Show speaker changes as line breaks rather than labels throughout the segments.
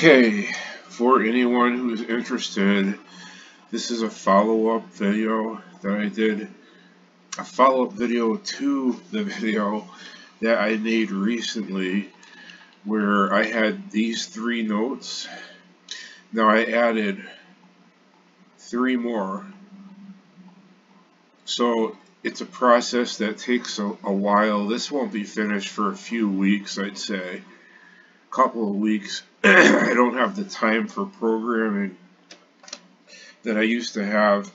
Okay, for anyone who's interested, this is a follow-up video that I did, a follow-up video to the video that I made recently where I had these 3 notes. Now I added 3 more. So it's a process that takes a while. This won't be finished for a few weeks, I'd say. Couple of weeks. I don't have the time for programming that I used to have,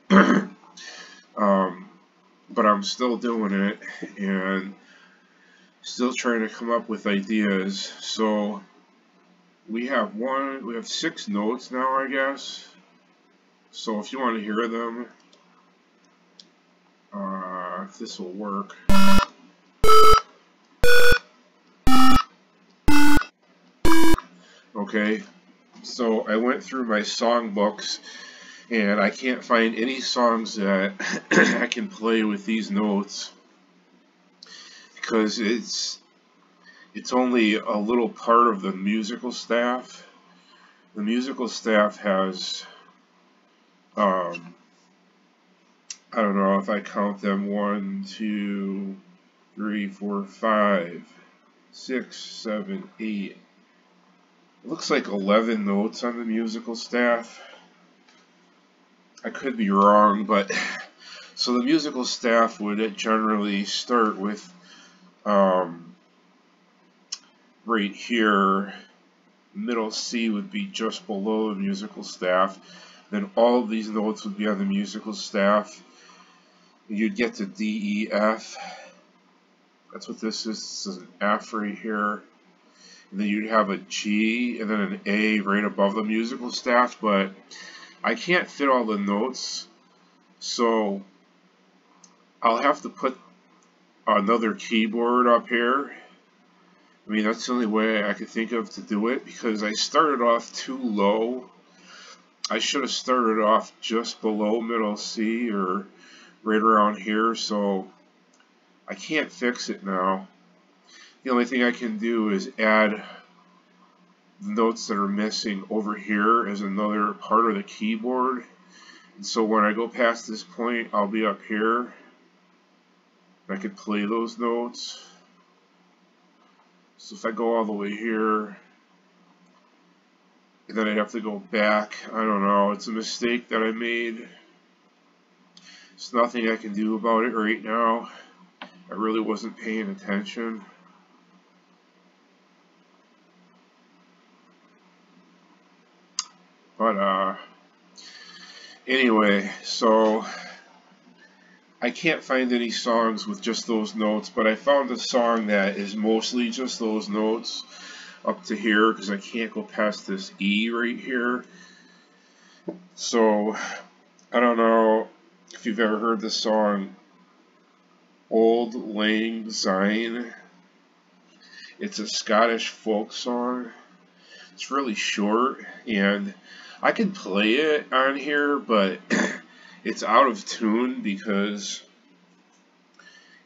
but I'm still doing it and still trying to come up with ideas. So we have 6 notes now, I guess. So if you want to hear them, if this will work. Okay, so I went through my songbooks and I can't find any songs that I can play with these notes because it's only a little part of the musical staff. The musical staff has I don't know if I count them 1, 2, 3, 4, 5, 6, 7, 8. It looks like 11 notes on the musical staff. I could be wrong, but so the musical staff would generally start with right here. Middle C would be just below the musical staff. Then all of these notes would be on the musical staff. You'd get to D, E, F. That's what this is. This is an F right here. And then you'd have a G and then an A right above the musical staff. But I can't fit all the notes, so I'll have to put another keyboard up here. I mean, that's the only way I could think of to do it, because I started off too low. I should have started off just below middle C or right around here, so I can't fix it now. The only thing I can do is add the notes that are missing over here as another part of the keyboard. And so when I go past this point, I'll be up here. I could play those notes. So if I go all the way here, and then I'd have to go back. I don't know. It's a mistake that I made. There's nothing I can do about it right now. I really wasn't paying attention. But anyway, so I can't find any songs with just those notes, but I found a song that is mostly just those notes up to here, because I can't go past this E right here. So I don't know if you've ever heard the song Auld Lang Syne. It's a Scottish folk song. It's really short, and I can play it on here, but it's out of tune because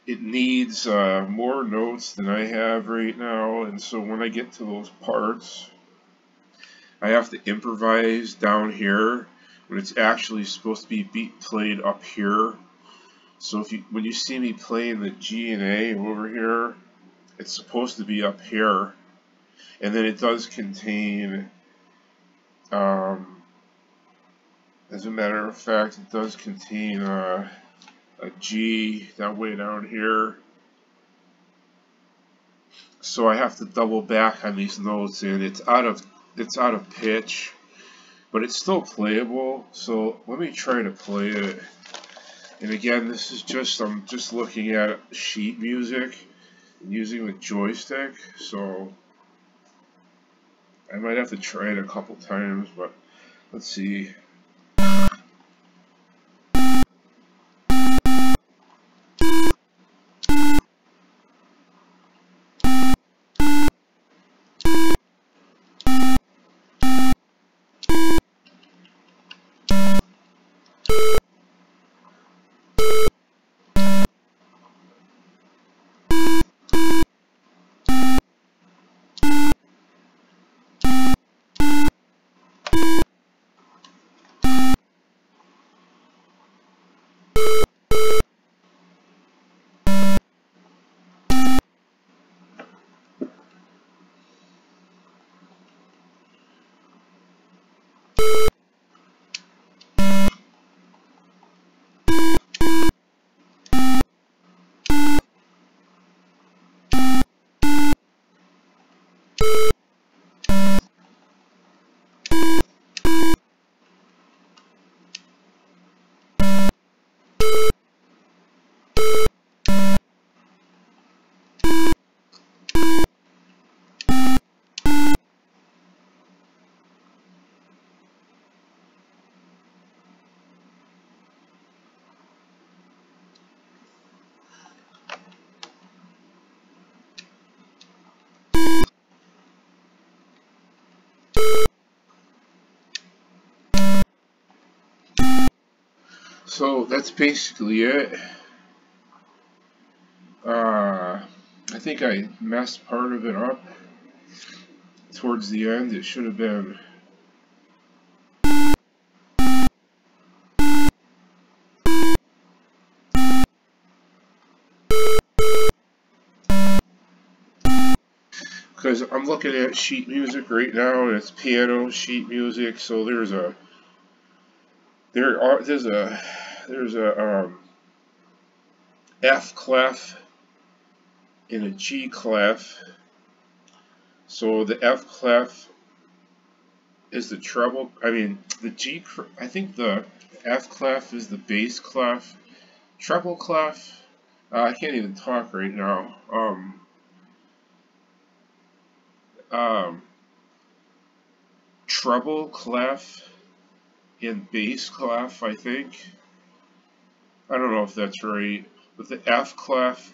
it needs more notes than I have right now, and so when I get to those parts, I have to improvise down here when it's actually supposed to be played up here. So when you see me playing the G and A over here, it's supposed to be up here, and then it does contain, as a matter of fact, it does contain a G that way down here. So I have to double back on these notes, and it's out of pitch, but it's still playable. So let me try to play it. And again, this is I'm just looking at sheet music and using the joystick, so I might have to try it a couple times, but let's see. So that's basically it. I think I messed part of it up towards the end. It should have been because I'm looking at sheet music right now, and it's piano sheet music. So there's a F clef and a G clef. So the F clef is the treble. I think the F clef is the bass clef. Treble clef. I can't even talk right now. Treble clef and bass clef, I think. I don't know if that's right. But the F clef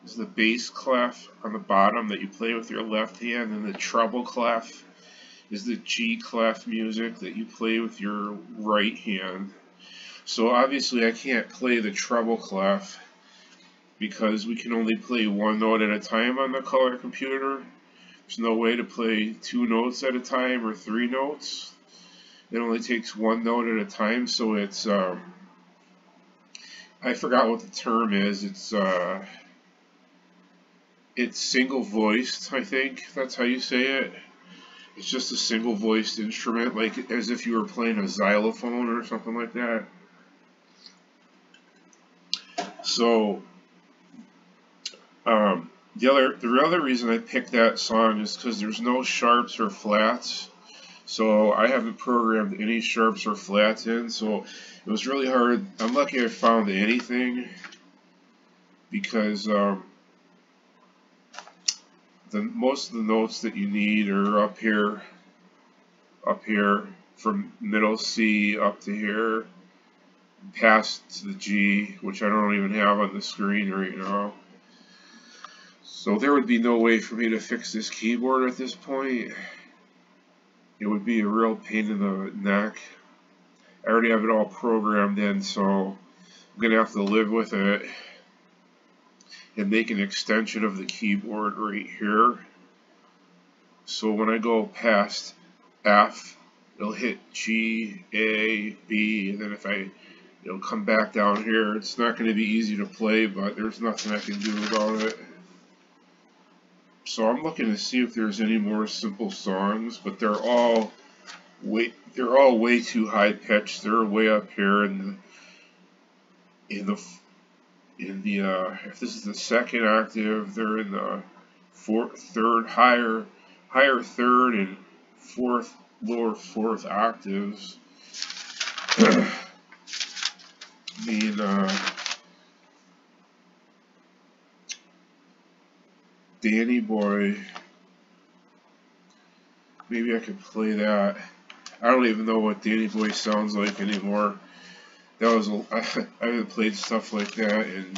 is the bass clef on the bottom that you play with your left hand, and the treble clef is the G clef music that you play with your right hand. So obviously I can't play the treble clef because we can only play one note at a time on the color computer. There's no way to play 2 notes at a time or 3 notes. It only takes 1 note at a time, so it's I forgot what the term is. It's single voiced, I think that's how you say it. It's just a single voiced instrument, like as if you were playing a xylophone or something like that. So the other reason I picked that song is because there's no sharps or flats. So I haven't programmed any sharps or flats in, so it was really hard. I'm lucky I found anything because most of the notes that you need are up here from middle C up to here, past to the G, which I don't even have on the screen right now. So there would be no way for me to fix this keyboard at this point. It would be a real pain in the neck. I already have it all programmed in, so I'm going to have to live with it and make an extension of the keyboard right here. So when I go past F, it'll hit G, A, B, and then if it'll come back down here. It's not going to be easy to play, but there's nothing I can do about it. So I'm looking to see if there's any more simple songs, but they're all way too high pitched. They're way up here if this is the second octave, they're in the higher third and lower fourth octaves. I mean, Danny Boy, maybe I could play that. I don't even know what Danny Boy sounds like anymore. I haven't played stuff like that in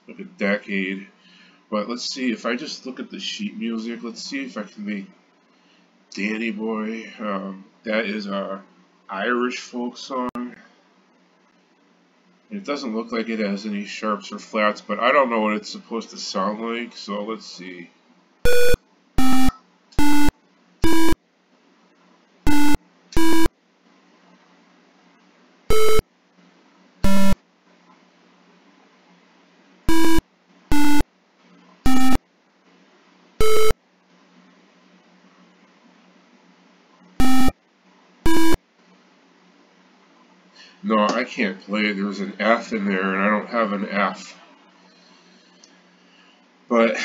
like a decade. But let's see, if I just look at the sheet music, let's see if I can make Danny Boy. That is a Irish folk song. It doesn't look like it has any sharps or flats, but I don't know what it's supposed to sound like, so let's see. No, I can't play it. There's an F in there, and I don't have an F. But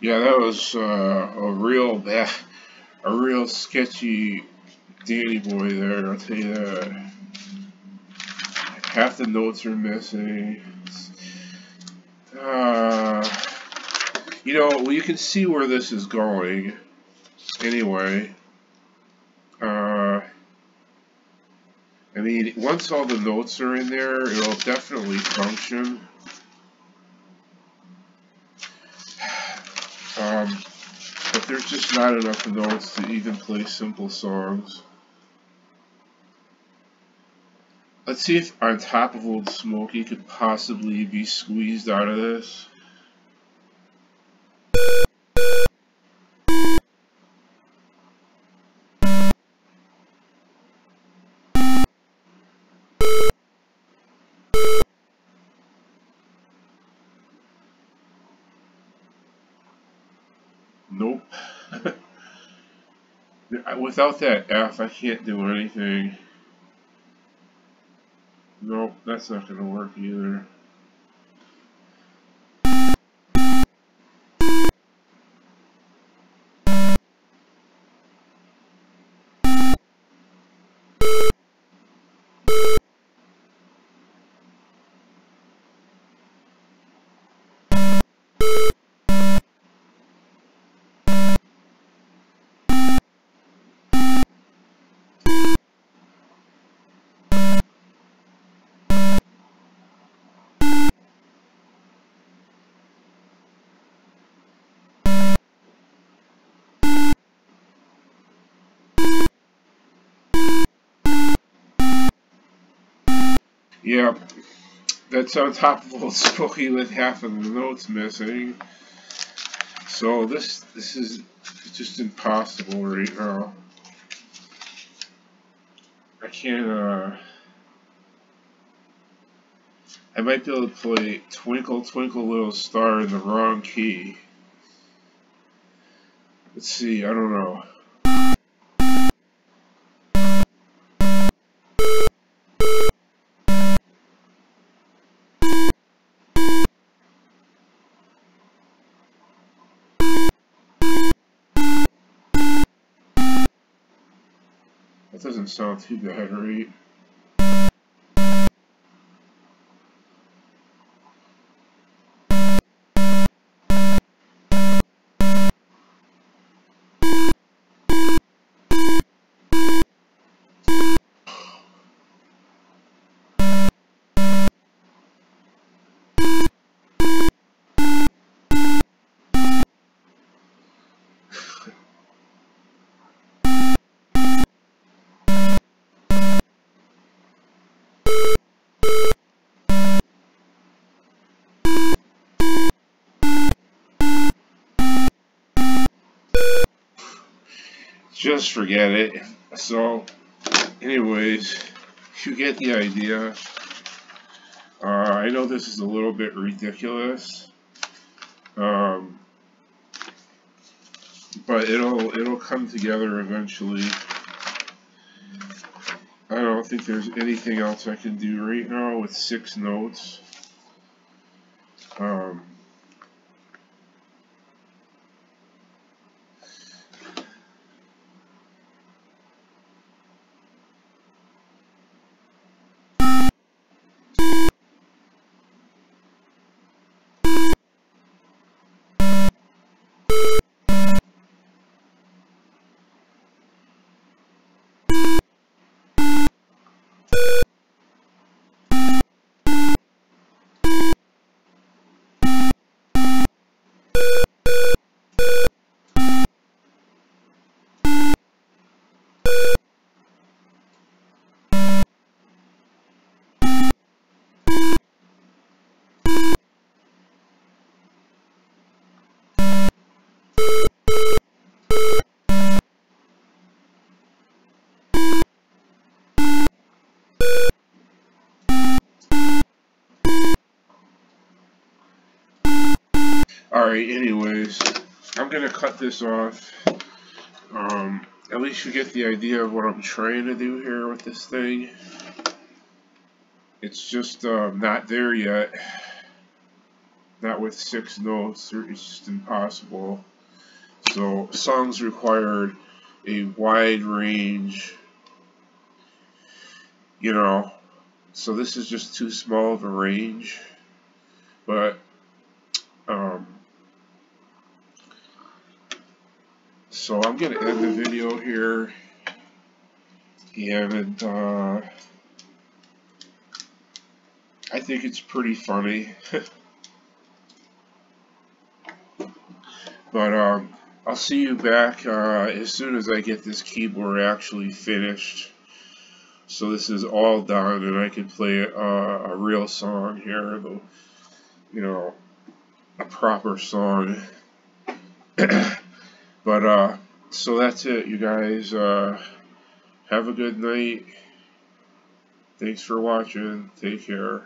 Yeah, that was a real sketchy Danny boy there, I'll tell you that. Half the notes are missing. Uh, well, you can see where this is going. Anyway, I mean, once all the notes are in there, it'll definitely function. But there's just not enough notes to even play simple songs. Let's see if On Top of Old Smoky could possibly be squeezed out of this. Nope. Without that F, I can't do anything. Nope, that's not going to work either. Yeah, that's On Top of Old Smoky with half of the notes missing. So this is just impossible right now. I can't, I might be able to play Twinkle Twinkle Little Star in the wrong key. Let's see, I don't know. That doesn't sound too bad, right? Just forget it. So, anyways, you get the idea. I know this is a little bit ridiculous, but it'll come together eventually. I don't think there's anything else I can do right now with 6 notes. Alright, anyways, I'm gonna cut this off. At least you get the idea of what I'm trying to do here with this thing. It's just not there yet. not with 6 notes, it's just impossible. So songs required a wide range, you know, so this is just too small of a range, but so I'm going to end the video here, and I think it's pretty funny. But I'll see you back as soon as I get this keyboard actually finished. So this is all done, and I can play a real song here, you know, a proper song. But so that's it, you guys. Have a good night. Thanks for watching. Take care.